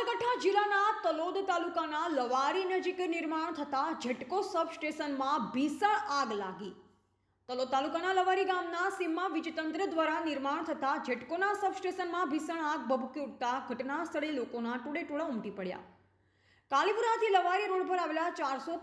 બનાસકાંઠા જિલ્લાના તલોદ તાલુકાના લવારી નજીક નિર્માણ થતા ઝટકો સબસ્ટેશનમાં ભીષણ આગ લાગી। તલોદ તાલુકાના લવારી ગામના સીમમાં વીજતંત્ર દ્વારા નિર્માણ થતા ઝટકોના સબસ્ટેશનમાં ભીષણ આગ ભભૂકી ઉઠતા ઘટના સ્થળે લોકોના ટોળેટોળા ઉમટી પડ્યા। કાલીપુરાથી લવારી રોડ પર આવેલા 400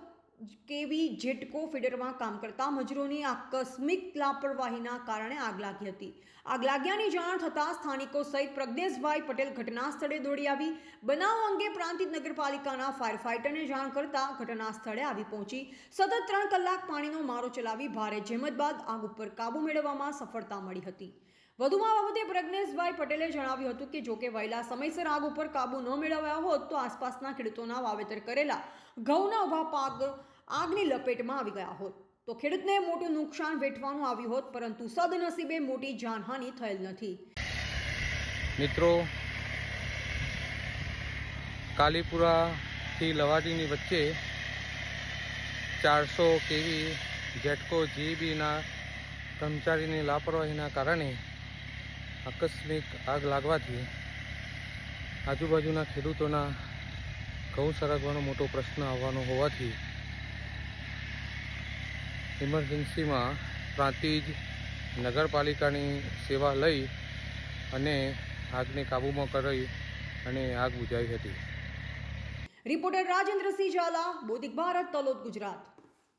કેવી ઝટકો ફીડરમાં કામ કરતા મજૂરોની આકસ્મિક લાપરવાહીના કારણે આગ લાગી હતી। આગ લાગ્યાની જાણ થતાં સ્થાનિકો સહિત પ્રજ્ઞેશભાઈ પટેલ ઘટના સ્થળે દોડી આવી બનાવ અંગે પ્રાંતિજ નગરપાલિકાના ફાયર ફાઇટરને જાણ કરતા ઘટના સ્થળે આવી પહોંચી સતત 3 કલાક પાણીનો મારો ચલાવી ભારે જહેમત બાદ આગ ઉપર કાબુ મેળવવામાં સફળતા મળી હતી। વધુમાં બાબતે પ્રજ્ઞેશભાઈ પટેલે જણાવ્યું હતું કે જોકે વહેલા સમયસર આગ ઉપર કાબુ ન મેળવ્યા હોત તો આસપાસના ખેડૂતોના વાવેતર કરેલા ઘઉંના ઊભા પાક આગની લપેટમાં આવી ગયા હોત તો ખેડૂતને મોટું નુકસાન વેઠવાનું આવ્યું હોત, પરંતુ સદનસીબે મોટી જાનહાનિ થયેલ નથી। મિત્રો, કાલીપુરાથી લવાડીની વચ્ચે 400 કેવી ઝટકો જીબીના કર્મચારીની લાપરવાહીના કારણે આકસ્મિક આગ લાગવાથી આજુબાજુના ખેડૂતોના ઘઉં સરગવાનો મોટો પ્રશ્ન આવવાનો હોવાથી ઇમરજન્સીમાં પ્રાંતિજ નગરપાલિકાની સેવા લઈ અને આગને કાબૂમાં કરી અને આગ બુઝાવી હતી। રિપોર્ટર રાજેન્દ્રસિંહ ઝાલા, બોધિક ભારત, તલોદ, ગુજરાત।